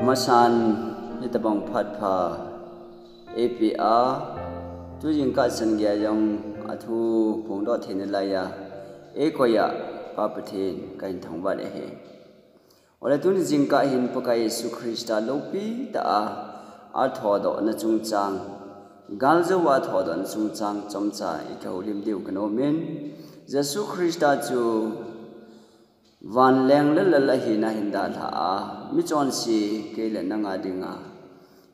masan hitabang phatpha APR tu jingka sangya yang athu phongdo thinelaya ekoya papathin kain thangwa le he ole tu jingka hin pakai Yesu Krista lopi ta athodo na chungchang galjawa thodo na chungchang chomcha ikaulim deu kanomen Yesu Krista chu van leng la hina hinda tha mi chon si ke le nanga dinga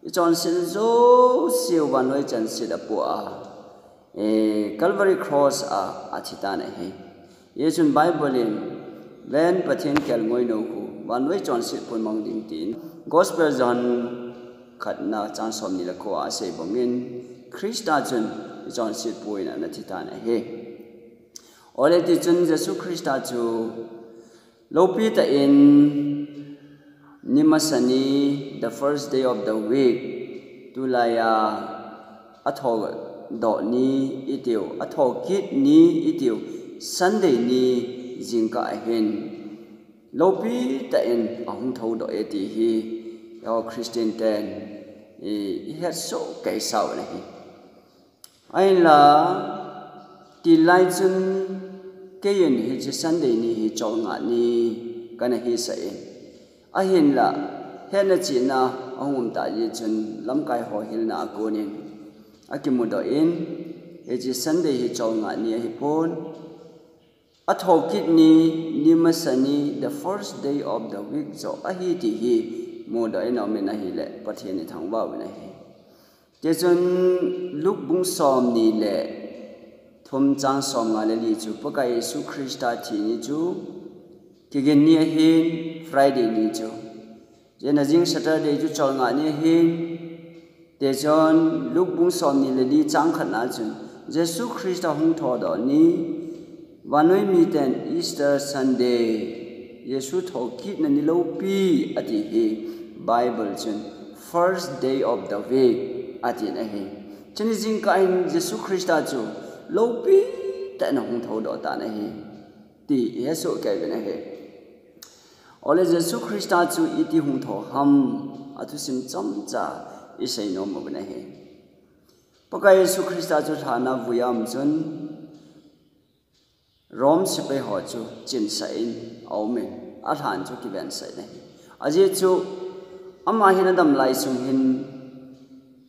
i chon sin zo siu van loi chan si da pu Calvary cross athita ne he ye chun Bible in ven pathen kel ngoi no ku van loi chon si pun mong ding tin gospel John khatna chan som ni la ko a se bongin Krista chun i chon si puina na thita ne he ole ti chun Yesu Krista chu Lopi ta in Nimasani the first day of the week tulaya athog do ni itiu athog kit ni itiu Sunday ni jingka hin Lopi ta in ahung thau do eti hi yo Christian ten I had so kai sau na hi ai la ti lai chun kayen hi chi Sunday ni hi chol nga ni kana hi sa in ahin la hena chi na ahum ta yi chun lam kai ho hil na ko nin akimu do in hi chi Sunday hi chol nga ni hi pon athokit ni Nimasani the first day of the week so ahi ti hi mo do in amen na hi le pathian ni thang ba na hi te chun luk bung som ni le thum chang som nga le li chu pakai Yesu Krista thi ni chu kigen ni hin Friday ni chu jena jing Saturday chu chol nga ni hin te jon luk bung som ni le li chang khat na chu Yesu Krista hung tho do ni wanoi mi ten Easter Sunday Yesu tho kit na ni lo pi ati hi Bible chun first day of the week ati na hi chani jing ka in Yesu Krista chu Lopi ta na hung thau do ta na hi ti Yesu ke na hi ole Yesu Krista chu iti hung tho ham athu sim chom cha isai no mo na hi pakai Yesu Krista chu thana vuyam chun Rom sipai ho chu chin sai aumen a than chu ki ben sai na hi aje chu ama hin dam lai sung hin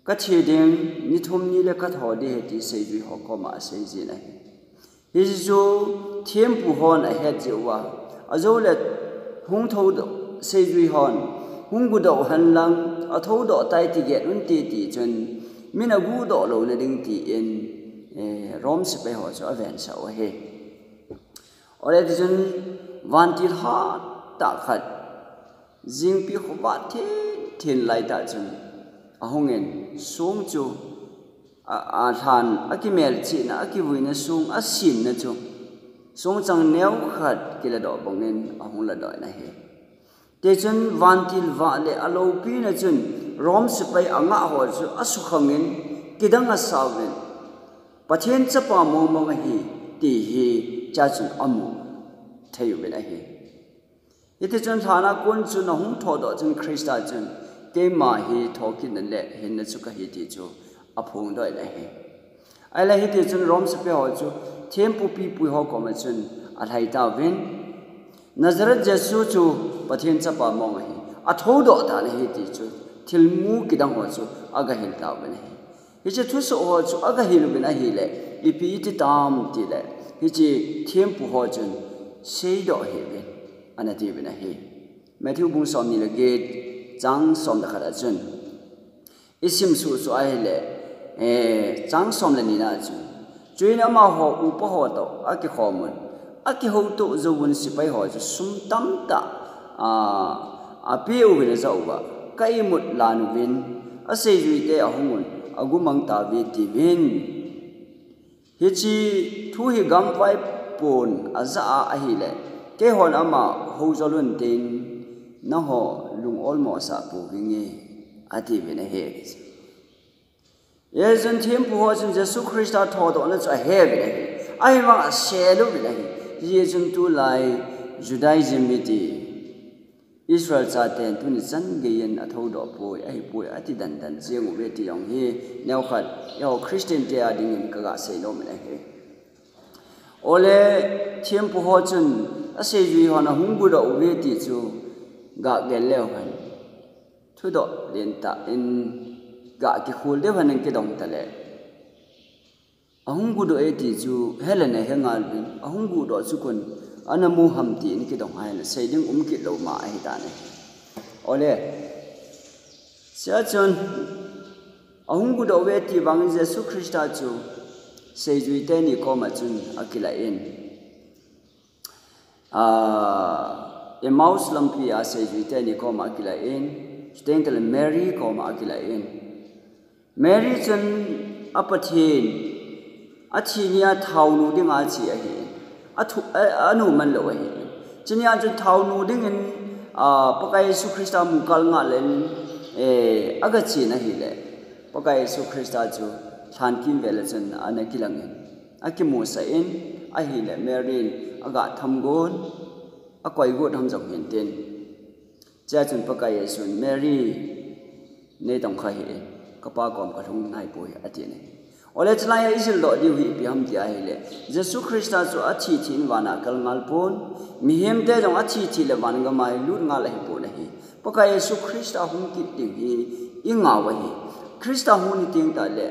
ka thi ding ni thum ni le ka tho de ti sei ji ho ko ma sei ji na hi ju thiam pu hon a he ji wa azo le hung tho do sei ji hon hung gu do han lang a tho do tai ti ge un ti ti chun mina gu do lo le ding ti in rom se pe ho cho aven sa o he ore ti chun van ti ha ta khat jing pi ho ba thin lai ta chun ahungen sung chu a than akimel chi na akivuina sung asin na chu sung chang neu khat kila do bongin ahung la doi na he te chun vantil va le alo pi na chun rom sipai anga ho chu asu khangin kidang a sawin pathen chapa mo mo hi ti hi cha chun amu thayu be na he ite chun thana kun chu na hung tho do chun Krista chun ke ma hi thokin le hin na chu ka hi ti chu aphung doi la he ai la hi ti chun rom se pe ho chu thempu pi pu ho ko ma chun a thai ta win Nazareth Jesu chu pathen chapa mong hi a tho do ta le hi ti chu thilmu kidang ho chu aga hin ta ba ne hi che thu so ho chu aga hi lu bina hi le ipi ti tam ti le hi chi thempu ho chun sei do hi win anati bina hi Matthew bung som ni le gate Chang som da khara chun isim su su ai le chang som le ni na chu chuina ma ho u pa ho to aki khomun aki ho to zo bun sipai ho chu sum tam ta a pi u ne zo ba kai mut lan win a sei ri te a hungun agumang ta vi ti win hi chi thu hi gam pai pon aza a hi le ke hon ama ho zo lun tin na ho lung almost a pu wingi ati be na he yesun thim pu ho chun Jesu Krista tho do na cha he be na he ai ma se lu be na he yesun tu lai Judaism ti Israel cha ten tu ni chan geyen a tho do poi ati dan dan jeng u ti yong hi neu khat yo Christian te ading in ka ga sei lo me he ole thiam pu ho chun a sei jui ho na hung gu do we ti chu ga gel leo han thu do len ta in ga ki khul de han ki dong ta le ahung gu do e ti chu helene hengal bin ahung gu do chu kun anamu ham ti in ki dong hai na sei ding ki lo ma ai ta ne ole sia chun ahung gu do we ti bang Jesu Christa chu sei jui te ni ko ma chun akila in Emmaus lampi a sei jui te ni ko ma akila in stengtel Mary ko ma akila in Mary chun apathin achinia thau nu ding a chi a hi anu man lo hi chinia chu thau nu ding in pakai Yesu Christa mu kal nga len aga chi na hi le pakai Yesu Christa chu than kim vela chen ana kilang akimu sa in a hi le Mary aga tham gon a koi go tham jong hin ten cha chun pakai Yesu Mary ne tong kha hi kapa kom ka thung nai poi ati ne ole chlaya isil do di wi pi ham ti a hi le Jesu Christa chu a thi thin wana kal ngal pon mi hem te jong a thi le wan ga mai lut nga la hi po na hi pakai Yesu Christa hung ki ting hi inga wa hi Christa hu ni ting ta le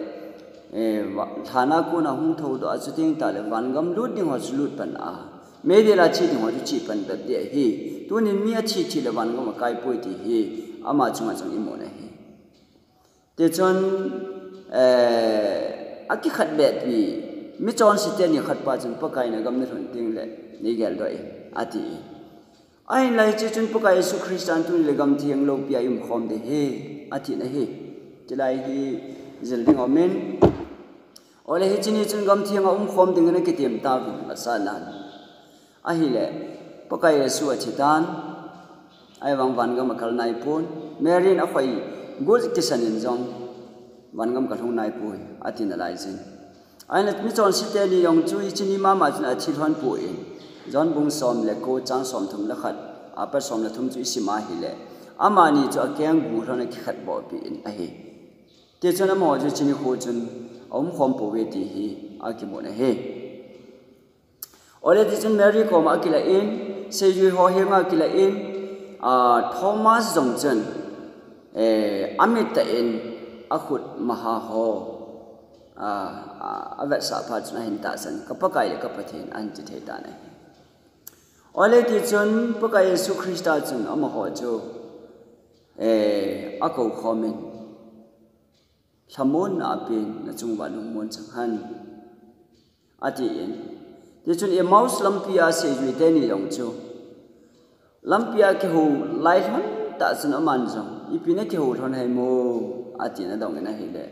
thana ko na hung tho do a chu ting ta le wan gam lut ding ho chu lut pan a me de la chi ding ho chu chi pan da de hi tu ni mi a thi le wan gam kai poi ti hi ama chunga chung i mo na hi te chon aki khat bet wi mi chon si te ni khat pa chun pakai na gam ni thon ting le ni gel do ati ai lai chi chun pakai Yesu Christian tu le gam thiang lo pi ayum khom de he ati na he tilai hi zel ding amen ole hi chini chun gam thiang khom ding na ki tem ta wi asalan a hi le pakai Yesu a chitan ai wang van gam kal nai pon Mary na khoi go ki sanin jong van gam ka thong nai poi ati na lai jin ai na mi chon si te ni yong chu i chini ma ma chun a thil hon pu in jon bung som le ko chang som thum la khat a pa som la thum chu si ma hi le ama ni chu a kyang gu ron ki khat bo pi in a hi te chon a mo chu chini ho chun om khom po we ti hi a ki mo na he ole ti chun Mary ko ma ki la in se ju ho he ma ki la in Thomas jong chen amit ta in akhut maha ho avat sa pha chuna hin ta san kapakai le kapathin an chi the ta ne ole ti chun pakai Yesu Christa chun ama ho chu akau khomin thamon na pin na chung wa lung mon chang han ati in ti chun Emmaus lampia se ju te ni yong chu lampia ke ho lai thon ta chun aman jong ipine ke ho thon hai mo ati na dong na hi le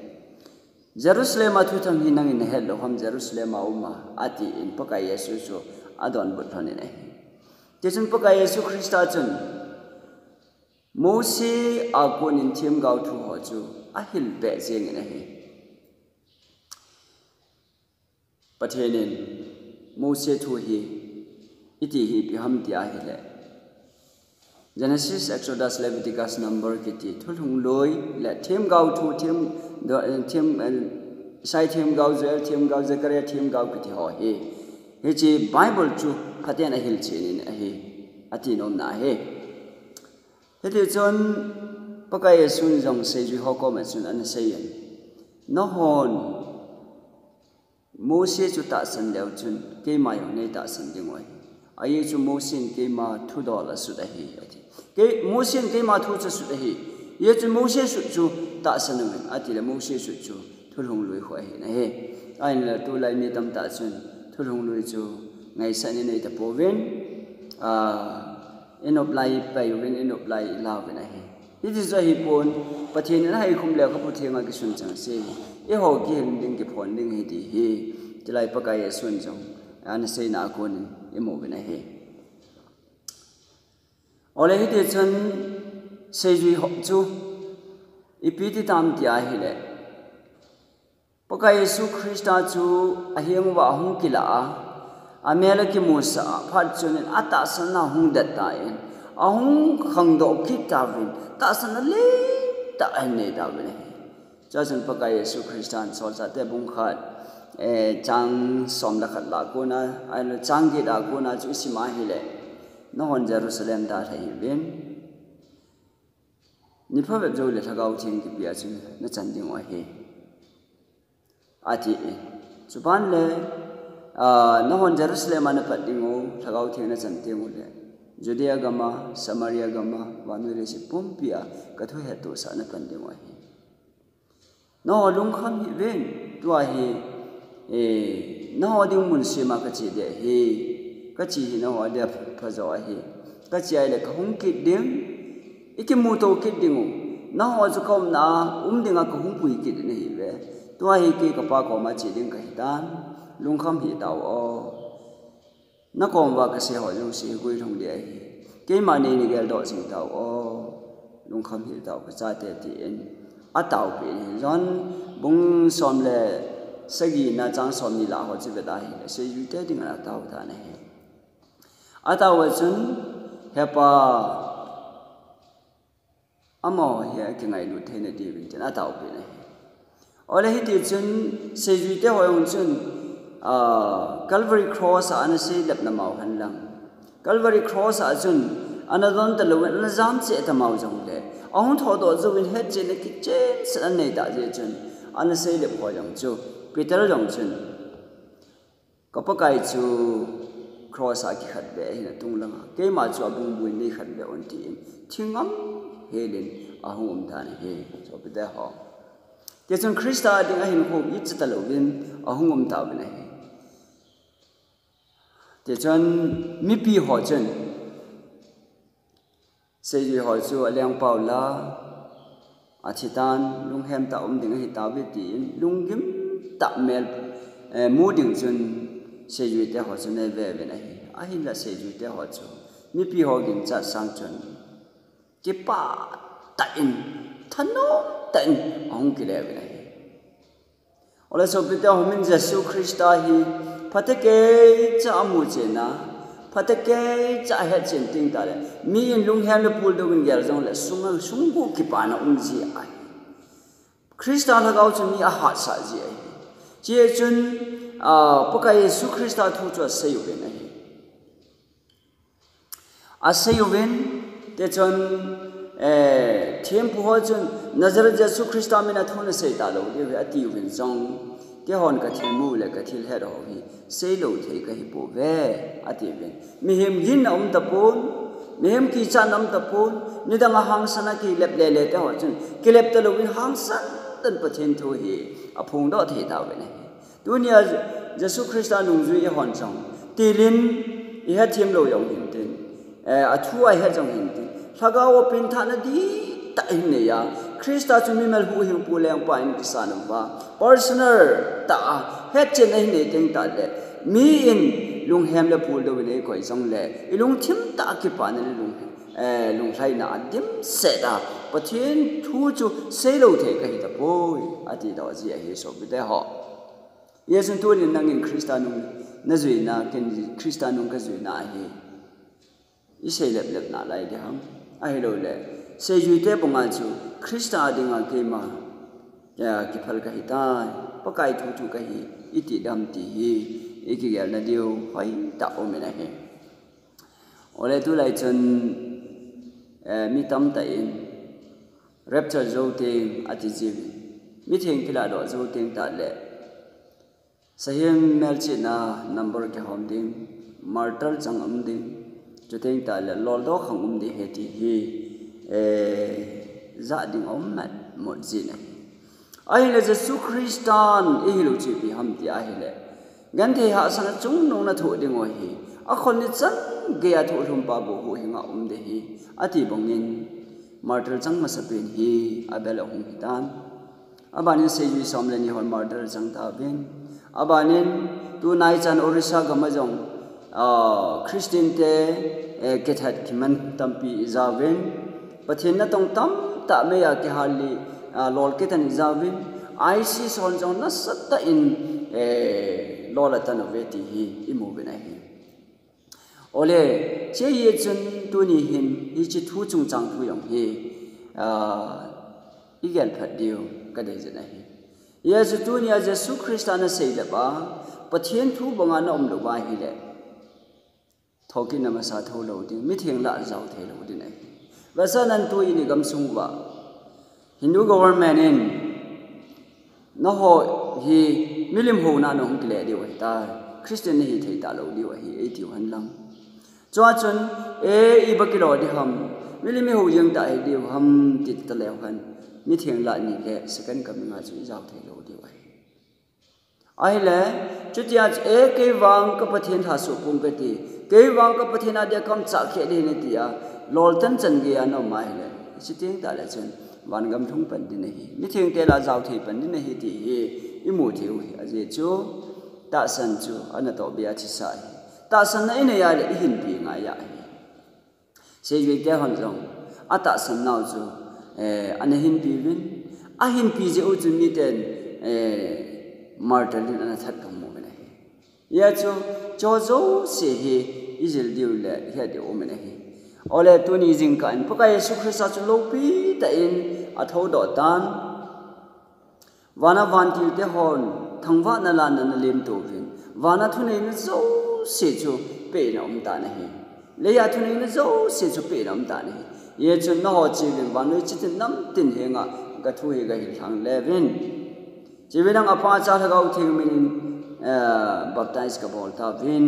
Jerusalem a thu thang hi nang in hel lo ham Jerusalem a uma ati in pakai Yesu chu adon but thon ne te chun pakai Yesu Christa chun Mose a kon in thiam gau thu ho chu a hil be jeng ne hi pathenin Mose thu hi iti hi pi ham ti a hi le Genesis, Exodus, Leviticus, Number kiti thulung loi le thiam gau thu thiam sai thiam gau Zechariah thiam gau kiti ho hi he chi Bible chu khaten a hil chenin a hi ati nom na he he ti chon pakai Yesu jong se ju ho ko ma chun an se yen no hon Mose chu ta san leo chun ke ma yo ne ta san ding oi ai chu Mose ke ma thu do la su da hi ati ke Mose ke ma thu chu da hi ye chu Mose su chu ta san ne ati le Mose su chu thulung lui ho hi na he ai la tu lai mi tam ta chun thulung lui chu ngai san ne ta po ven enop lai pai ven enop lai la ve na he it is a hipon pathin na hai khum le ka puthenga ki sun chang se e ho ki hin ding ki phon ding hi ti hi tilai pakai sun jong an se na kon e mo ve na he ole hi te chan se ju ho chu ipiti tam ti a hi le pakai Yesu Christa chu a hiang wa hung kila amela ki musa phat chun ata sana hung dat ta en ahung khang do ki tawin ta san le ta ane tawin cho chân pakai Yesu Christian sol sa te bung khat chang som la khat la ko na ai lo chang gi da ko na chu sima hi le no hon Jerusalem da thai ben ni pha be jo le thagau thing ki pia chu na chan ding wa he ati chu ban le no hon Jerusalem an pat ding o thagau thing na chan te mu le Judea gama Samaria gama wanu le si pum pia ka thu he to sa na pan ding wa he no lung kham hi ven tua hi no ding mun si ma ka chi de hi ka chi hi no de pha zo hi ka chi ai le ka hung ki ding iki mu to ki ding no zu kom na ding a ka hung pui ki ne hi ve tua hi ki ka pa ko ma chi ding ka hi dan lung kham hi tao o na kom wa ka se ho jong si gui thong de hi ke ma ne ni gel do sing tao o lung kham hi tao ka cha te ti en a tao pe ron bung som le sagi na chang som ni la ho chi ve da hi se yu te ding na tao ta ne a tao wa chun he pa amo he ki ngai lu the ne di bin chen a tao pe ne ole hi ti chun se yu te ho yong chun Calvary cross an se lep na mau han lang Calvary cross a chun anadon ta lo na jam che ta mau jong le ahun tho do zo win het che ne ki chen san nei da je chun an se le pho jong chu Peter jong chun ka pa kai chu cross a ki khat be na tung lang ke ma chu abung buin nei khat be on ti thingam helin ahum than he so be da ho ke chun Krista ding a hin ho i chata lo win ahum ta be ne te chun mi pi ho chun se yu ho chu alyang pau la athitan lung hem ta ding hi ta be ti lung gim ta mel mu ding chun se yu te ho chun ne ve ve na hi a hin la se yu te ho chu mi pi ho gin cha sang chun ki pa ta in thano ta in ong ki le ve na hi ola so pe ta ho min Jesu Christa hi patake cha amu che na patake cha he chen ting ta le mi in lung hem le pul do win gel jong le sung bu ki pa na ji ai Krista la gao chu mi a ha sa ji ai je chun pakai Yesu Krista thu chu se yu ben ai a se yu ben te chun thiam pu ho chun Nazareth Yesu Krista mi na thon se ta lo de a ti yu ben jong ke hon ka thil mu le ka thil he ro hi se lo thei ka hi po ve ati ben mi hem yin ta pon mi hem ki chan ta pon ni da nga hang sana ki lep le le te ho chun ki lep ta lo win hang san tan pa chen thu hi a phung do thei ta ve ne dunia Jesu Christa nung ju ye hon chong tilin i ha thim lo yong hin tin a thu ai ha jong hin tin thaga o pin tha na di ta hin ne ya Krista chu mi mel hu hi pu leng pa in ki sa nam ba personal ta het chen ai ne teng ta le mi in lung hem le pul do ne ko jong le i lung thim ta ki pa ne lung sai na dim se da pathin thu chu se lo the ka hi ta poi ati da ji a he so bi de ho yesun tu lin nang in Krista nung na zui na ken Krista nung ka zui na hi i se lep lep na lai de ham ai lo le se yu te bonga chu Krista dinga ke ma ya ki phal ka hi ta pakai thu thu ka hi iti dam ti hi iki gel na dio hai ta o me na he ole tu lai chun mi tam ta in rapture zo te ati ji mi theng kila do zo teng ta le sahem mel chi na number ke hom ding martyr chang am ding chu teng ta le lol do khang di he ti hi za ding om mat mo ji na ai le Jesu Christan e lo chi bi ham ti a he le gan the ha sang chung nong na thu ding o hi a khon ni chan ge a thu thum pa bo hu hinga de hi ati bongin martyr chang ma sa pen hi abel hong dan abanin se yu som le ni hon martyr chang ta ben abanin tu nai chan orisa gama jong Christian te kethat kiman tampi izaven pathin na tong tam ta me ya ke hali lol ke tan izavin IC son jong na satta in lol tan veti hi imu bena hi ole che ye chun tu ni hin hi chi thu chung chang thu yong hi igel phat dio ka de jana hi ye chu tu ni a Jesu Christa na sei da ba pathian thu banga na om lo ba hi le thoki na ma sa tho lo ding mi theng la zau the lo din ai va sa nan tu ini gam sung ba Hindu government in no ho hi milim ho na no hung kle di wa ta Christian hi thei ta lo di wa hi e ti han lam cho chun e i ba ki lo di ham milim ho yang ta di ham ti ta le han mi theng la ni le second coming a chu zau the lo di wa ai le chu tia e ke wang ka pathian tha su pum pe ti ke wang ka pathian a de kam cha khe de ni ti a lol tan chan ge a no mai le chi ting ta le chun van gam thung pan din hi mi theng te la zau thi pan din hi ti hi i mu thiu hi a je chu ta san chu ana to bia chi sai ta san na ina ya le hin pi nga ya hi se yue te hon jong a ta san nau chu ana hin pi win a hin pi je u chu mi ten martelin ana that kam mo ne hi ya chu cho zo se hi izil diu le he de o me ne hi ole tu ni jing kan paka Yesu Christa chu lo pi ta in a tho do tan wana van ti te hon thangwa na la na lem to vin wana thu nei na zo se chu pe na om ta na hi le ya thu nei na zo se chu pe na om ta na hi ye chu no ho chi vin wan noi chi tin nam tin he nga ga thu he ga hi thang le vin chi vin ang apa cha tha gau thing min baptize ka bol ta vin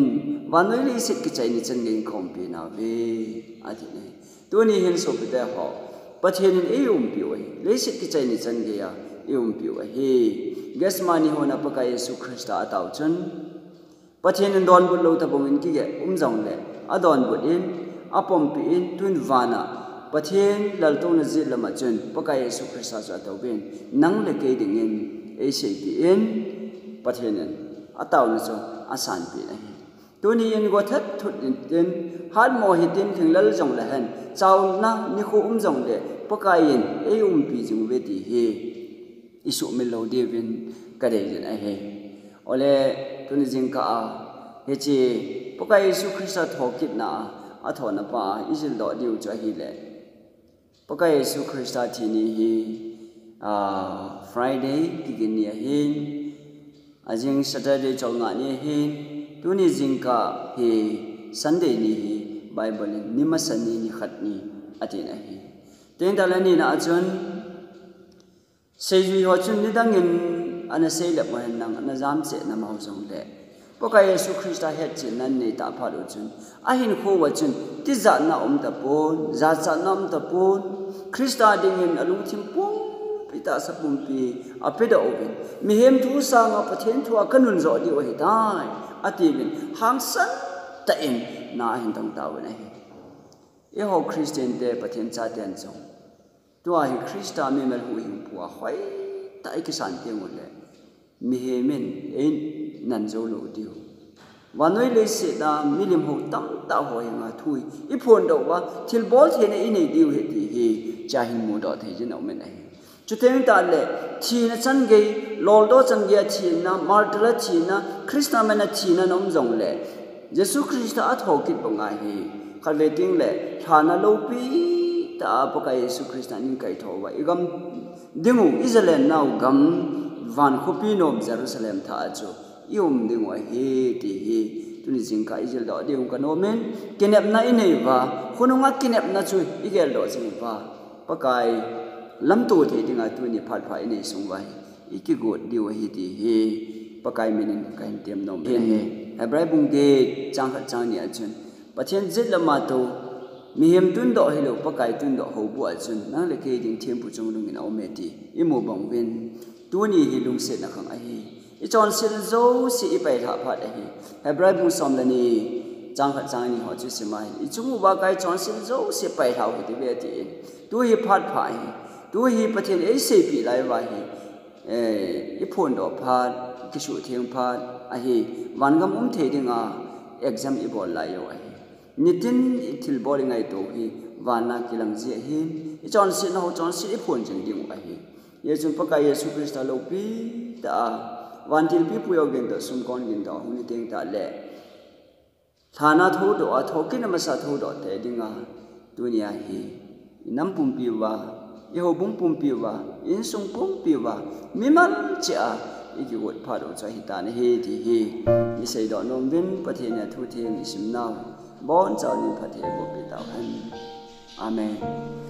wan noi li sit ki chai ni chen ngin khom pi na ve a ti ne tu ni hin so pi da ho pathian in e pi oi le sit ki chai ni chen ge ya e pi oi he ges mani ho na paka Yesu Christa ataw chun pathian in don bu lo ta bong in ki ge jong le a don bu in apom pi in tun vana pathian lal to na zil lama chun paka Yesu Christa cha taw ben nang le ke ding in e sei pi in pathian in ataw na so asan pi na hi tu ni in go that thut in tin hat mo hi tin thing lal jong la han chaw na ni khu jong le paka in e pi jing ve ti hi isu melody vin ka de jin a he ole tu ni jing ka a he chi paka Yesu Christa thokit na a thona pa isil do diu cha hi le paka Yesu Christa thi ni hi Friday ki gin ni hin ajing Saturday chol nga ni hin tu ni jing ka he Sunday ni hi Bible ni ma sani ni khat ni atin a hi ten da la ni na achun sei ju ho chun ni dang in ana sei la ma nang ana jam che na ma jong le paka Yesu Christa het chin nan nei ta pha lo chun a hin kho wa chun ti za na om ta pon za cha nam ta pon Christa ding in alung thim pum pita sa pum pi a pe da oben mi hem thu sa nga pathen thu a kanun zo di o hi dai ati bin hang san ta in na hin tong ta wa nei e ho Christian de pathen cha ten chong tua hi Christa me mel hu hing pu a khoi ta ik san te ngol le mi he men en nan zo lo dio wanoi le se da milim ho tam ta ho nga thui I phon do wa thil bol the ne ini diu he ti hi cha hin mu do the jin o men ai chu teng ta le thi na chan ge lol do chan ge thi na martla thi na Christa me na thi na nom jong le Jesu Christa a tho kit bonga hi khalve ting le thana lo pi ta paka Yesu Christa nin kai tho wa igam dingu Israel now gam van khopi nom Jerusalem tha chu ium dingu he ti hi tuni jing ka Israel do dingu ka no men kinep na inei wa khununga kinep na chu igel do jing wa pakai lam tu the dinga tuni phat pha inei sung wa iki god diu hi ti hi pakai menin kain tem nom he Hebrai bung ge chang khat chang ni achun pathian zit lama to mi hem tun do hilo pakai tun do ho bu achun nang le ke ding them pu chung lung in au me ti I mo bang wen tu ni hi lung se na khang a hi I chon sil zo si I pai tha phat a hi Hebrai bung som la ni chang khat chang ni ho chu si mai I chung ba kai chon sil zo si pai thau hi ti ve ti tu hi phat pha hi tu hi pathian e se pi lai wa hi I phon do phat ki su theng phat a hi wan gam the dinga exam I bol lai yo a hi nitin thil boring ai to hi wana kilang ji hin I chon si no chon si I phon jing ding a hi ye chun paka Yesu Christa lo pi ta wan til pi pu yo gen da sum kon gen da huni teng ta le thana tho do a thokin ma sa tho do te dinga dunia hi nam pum piwa yeho bum pum piwa in sung pum piwa miman cha iki wot pha do cha hita ne he ti he ni sei do nom bin pathe ne thu the ni sim naw bon cha ni phathe go pe taw han amen